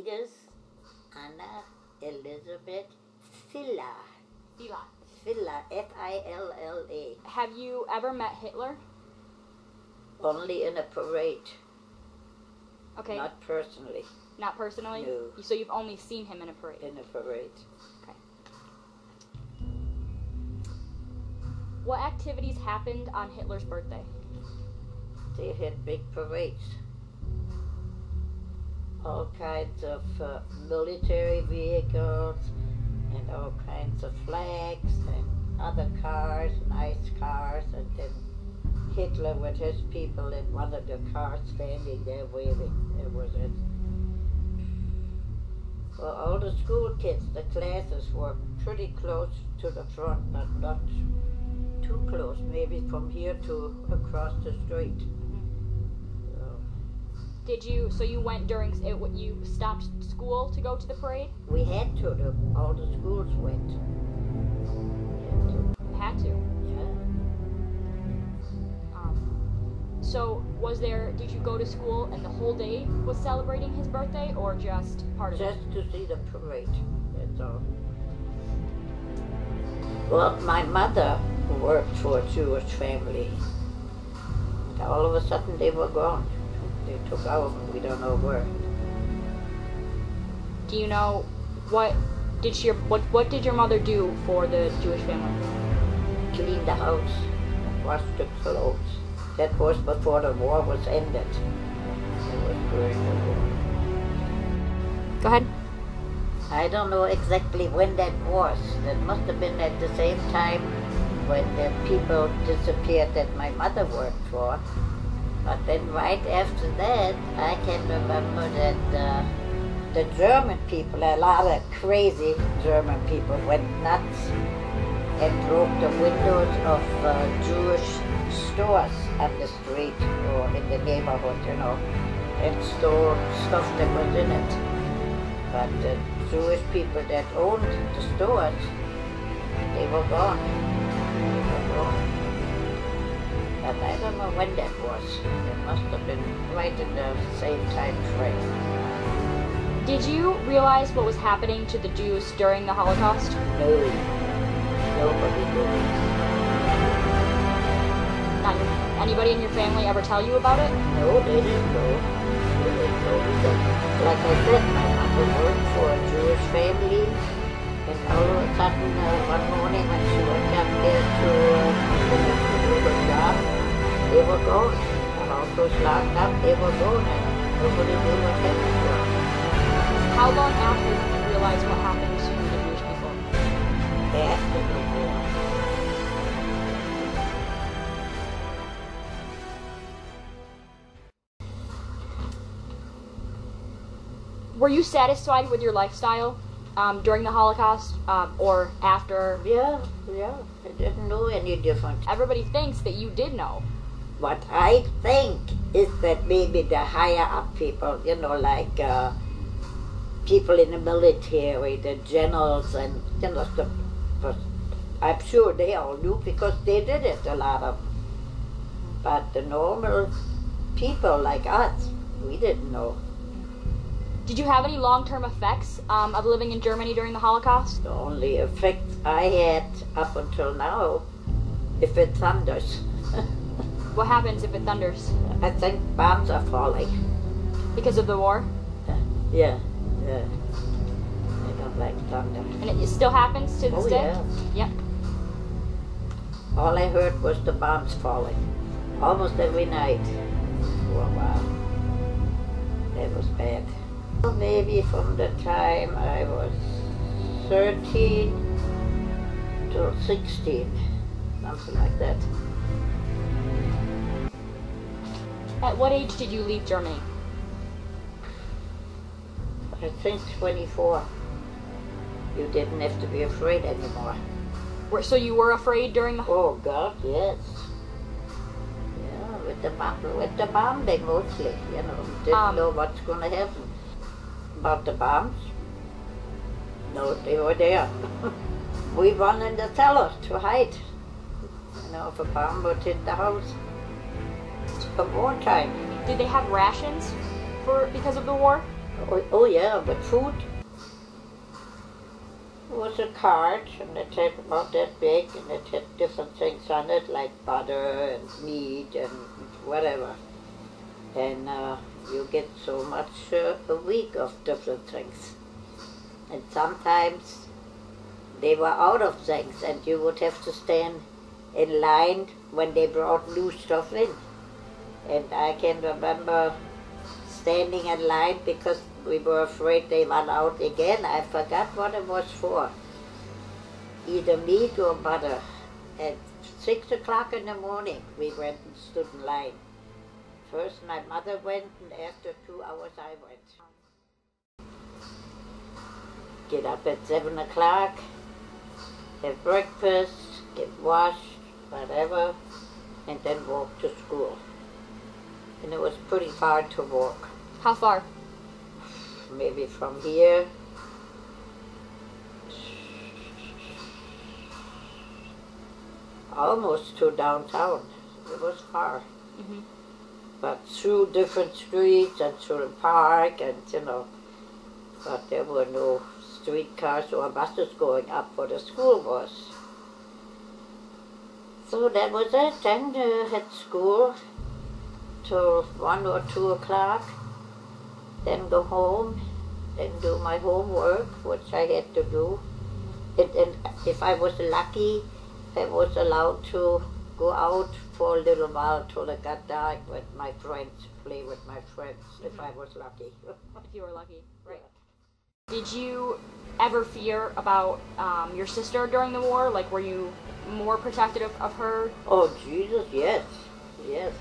Edith Anna Elizabeth Filla. Fila. Filla, F-I-L-L-A. Have you ever met Hitler? Only in a parade. Okay. Not personally. Not personally? No. So you've only seen him in a parade? In a parade. Okay. What activities happened on Hitler's birthday? They had big parades. All kinds of military vehicles and all kinds of flags and other cars, nice cars, and then Hitler with his people in one of the cars standing there waving. It was it. Well, all the school kids, the classes were pretty close to the front, but not too close, maybe from here to across the street. So you went you stopped school to go to the parade? We had to, all the schools went. Had to? Yeah. So did you go to school and the whole day was celebrating his birthday, or just part of it? Just to see the parade, that's all. Well, my mother worked for a Jewish family. And all of a sudden they were gone. They took out, we don't know where. Do you know what did your mother do for the Jewish family? Clean the house, wash the clothes. That was before the war was ended. It was during the war. Go ahead. I don't know exactly when that was. That must have been at the same time when the people disappeared that my mother worked for. But then right after that, I can remember that the German people, a lot of crazy German people, went nuts and broke the windows of Jewish stores on the street or in the neighborhood, and stole stuff that was in it. But the Jewish people that owned the stores, they were gone. But I don't know when that was. It must have been right in the same time frame. Did you realize what was happening to the Jews during the Holocaust? No. Nobody did. Anybody in your family ever tell you about it? No, they didn't know. They didn't know either. Like I said, my mother worked for a Jewish family, and all of a sudden, one morning when she went up there to do her job, they were gone. The house was locked up, they were gone, and nobody knew what happened to them. How long after did you realize what happened to the Jewish people? After the war. Were you satisfied with your lifestyle during the Holocaust or after? Yeah. I didn't know any different. Everybody thinks that you did know. What I think is that maybe the higher up people, like people in the military, the generals, and but I'm sure they all knew because they did it, a lot of them. But the normal people like us, we didn't know. Did you have any long-term effects of living in Germany during the Holocaust? The only effect I had up until now, if it thunders. What happens if it thunders? I think bombs are falling. Because of the war? Yeah. I don't like thunder. And it still happens to this day? Yeah. Yep. All I heard was the bombs falling. Almost every night. For a while. That was bad. Maybe from the time I was 13 to 16. Something like that. At what age did you leave Germany? I think 24. You didn't have to be afraid anymore. So you were afraid during the... Oh God, yes. Yeah, with the bombing mostly, Didn't know what's going to happen. About the bombs? No, they were there. We run in the cellar to hide. If a bomb would hit the house. For wartime. Did they have rations because of the war? Oh yeah, but food was a card, and it had about that big, and it had different things on it, like butter and meat and whatever. And you get so much a week of different things. And sometimes they were out of things, and you would have to stand in line when they brought new stuff in. And I can remember standing in line because we were afraid they run out again. I forgot what it was for. Either meat or butter. At 6 o'clock in the morning, we went and stood in line. First my mother went, and after 2 hours I went. Get up at 7 o'clock, have breakfast, get washed, whatever, and then walk to school. And it was pretty far to walk. How far? Maybe from here, almost to downtown. It was far. Mm-hmm. But through different streets and through the park, and but there were no streetcars or buses going up where the school was. So that was it. Then at school till 1 or 2 o'clock. Then go home, then do my homework, which I had to do. And if I was lucky, I was allowed to go out for a little while till it got dark with my friends, play with my friends, if I was lucky. If you were lucky, right. Yeah. Did you ever fear about your sister during the war? Like, were you more protective of her? Oh, Jesus, yes, yes.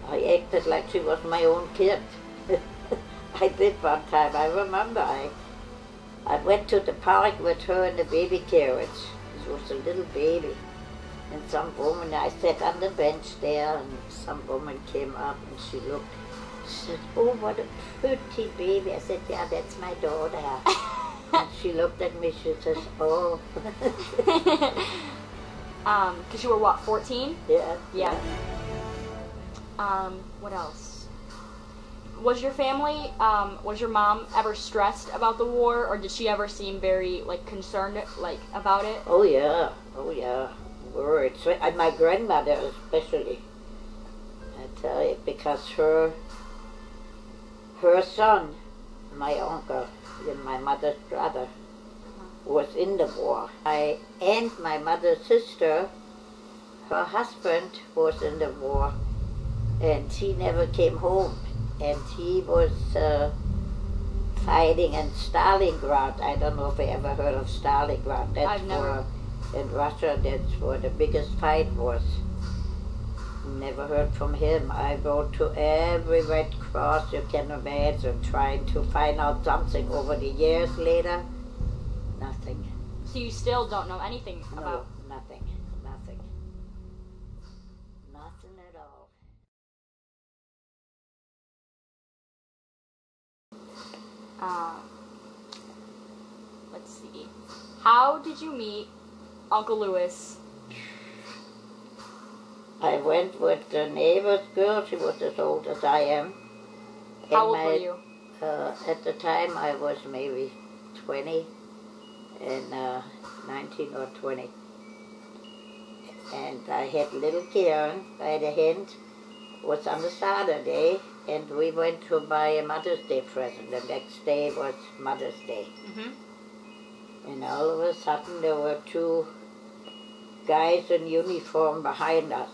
I acted like she was my own kid. I did one time. I remember I went to the park with her in the baby carriage. It was a little baby. And some woman, I sat on the bench there, and some woman came up and she looked. She said, "Oh, what a pretty baby." I said, "Yeah, that's my daughter." And she looked at me, she says, "Oh." Because you were what, 14? Yeah. Yeah. What else? Was your family, was your mom ever stressed about the war, or did she ever seem very, like, concerned, like, about it? Oh yeah, worried. And my grandmother especially, I tell you, because her son, my uncle, and my mother's brother, was in the war. And my mother's sister, her husband was in the war, and he never came home. And he was fighting in Stalingrad. I don't know if you ever heard of Stalingrad. That's I've never. In Russia, that's where the biggest fight was. Never heard from him. I wrote to every Red Cross you can imagine, trying to find out something over the years later. Nothing. So you still don't know anything about? No, nothing. Nothing at all. Let's see. How did you meet Uncle Louis? I went with the neighbor's girl. She was as old as I am. How old were you? At the time I was maybe 20 and 19 or 20. And I had little Karen by the hand. It was on a Saturday, and we went to buy a Mother's Day present. The next day was Mother's Day. Mm-hmm. And all of a sudden there were two guys in uniform behind us.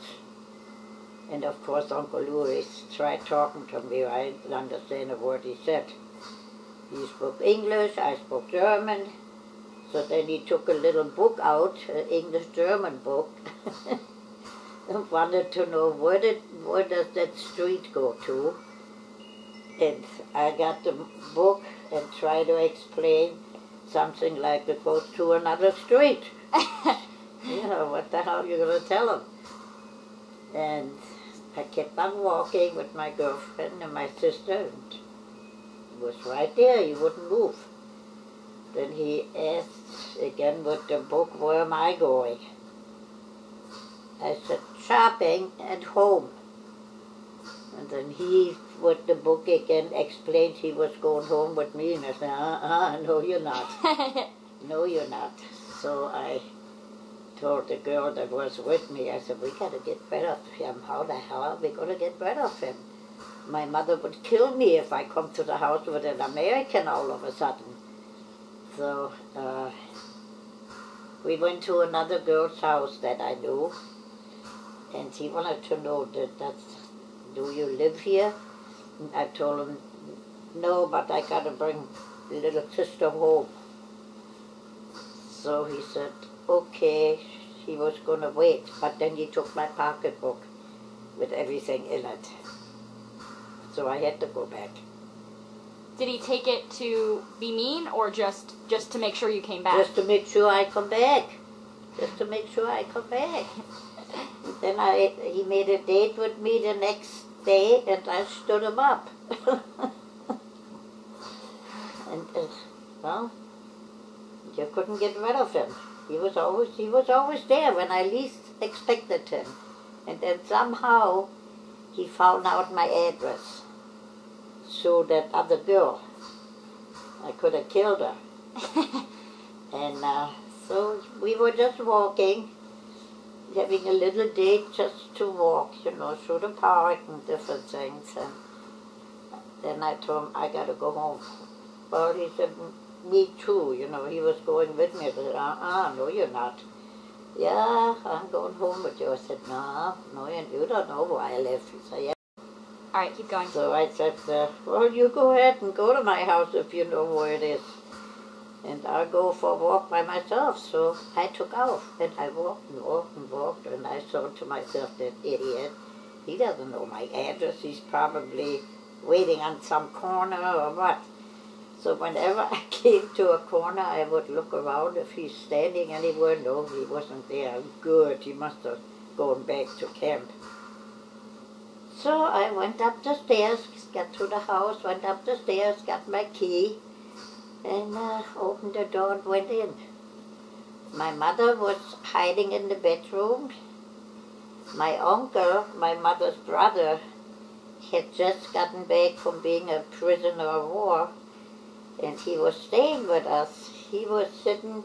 And of course Uncle Louis tried talking to me. I didn't understand a word he said. He spoke English, I spoke German. So then he took a little book out, an English-German book, and wanted to know where does that street go to. And I got the book and tried to explain something like it goes to another street. You know, what the hell are you going to tell him? And I kept on walking with my girlfriend and my sister, and it was right there, he wouldn't move. Then he asked again with the book, where am I going? I said, shopping and home. And then he, with the book again, explained he was going home with me, and I said, no you're not. No you're not. So I told the girl that was with me, I said, we got to get rid of him. How the hell are we going to get rid of him? My mother would kill me if I come to the house with an American all of a sudden. So we went to another girl's house that I knew, and he wanted to know do you live here? And I told him, no, but I got to bring little sister home. So he said, okay. He was going to wait, but then he took my pocketbook with everything in it. So I had to go back. Did he take it to be mean, or just to make sure you came back? Just to make sure I come back. Just to make sure I come back. Then he made a date with me the next day, and I stood him up. And well, you couldn't get rid of him. He was always there when I least expected him. And then somehow he found out my address. So that other girl, I could have killed her. And so we were just walking, having a little date just to walk, through the park and different things. And then I told him, I got to go home. Well, he said, me too, he was going with me. I said, no, you're not. Yeah, I'm going home with you. I said, no, you don't know where I live. He said, yeah. All right, keep going. So I said, well, you go ahead and go to my house if you know where it is. And I'll go for a walk by myself. So I took off, and I walked and walked and walked, and I thought to myself, that idiot, he doesn't know my address. He's probably waiting on some corner or what. So whenever I came to a corner, I would look around if he's standing anywhere. No, he wasn't there. Good, he must have gone back to camp. So I went up the stairs, got to the house, went up the stairs, got my key, and opened the door and went in. My mother was hiding in the bedroom. My uncle, my mother's brother, had just gotten back from being a prisoner of war, and he was staying with us. He was sitting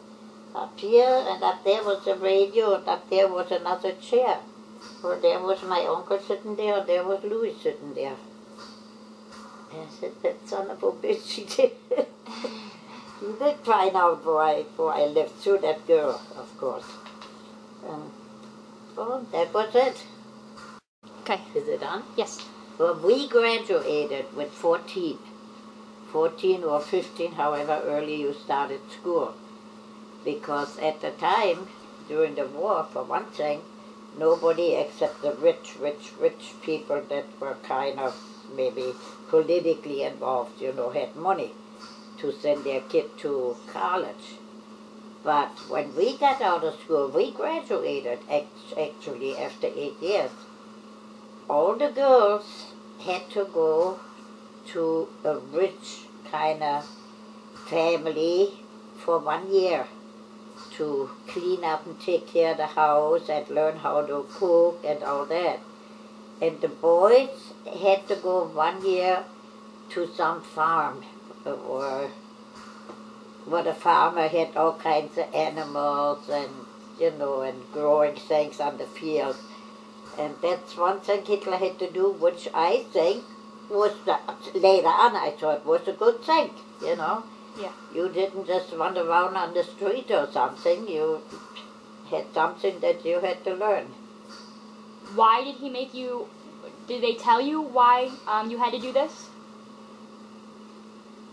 up here, and up there was a radio, and up there was another chair. Well, there was my uncle sitting there, and there was Louis sitting there. And I said, that son of a bitch, he did find out where I lived, through that girl, of course. Well, that was it. Okay. Is it on? Yes. Well, we graduated with 14 or 15, however early you started school. Because at the time, during the war, for one thing, nobody except the rich people that were kind of maybe politically involved, had money to send their kid to college. But when we got out of school, we graduated actually after 8 years. All the girls had to go to a rich kind of family for 1 year to clean up and take care of the house and learn how to cook and all that. And the boys had to go 1 year to some farm or where the farmer had all kinds of animals and, and growing things on the field. And that's one thing Hitler had to do, which I think was, later on I thought was a good thing, Yeah. You didn't just run around on the street or something. You had something that you had to learn. Why did he make you, did they tell you why you had to do this?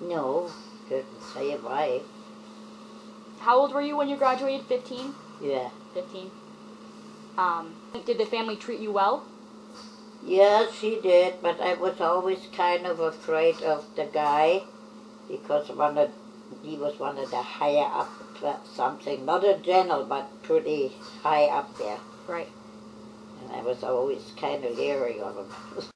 No, couldn't say why. How old were you when you graduated? 15? Yeah. 15. Did the family treat you well? Yeah, she did, but I was always kind of afraid of the guy because he was one of the higher up something, not a general, but pretty high up there. Right. And I was always kind of leery of him.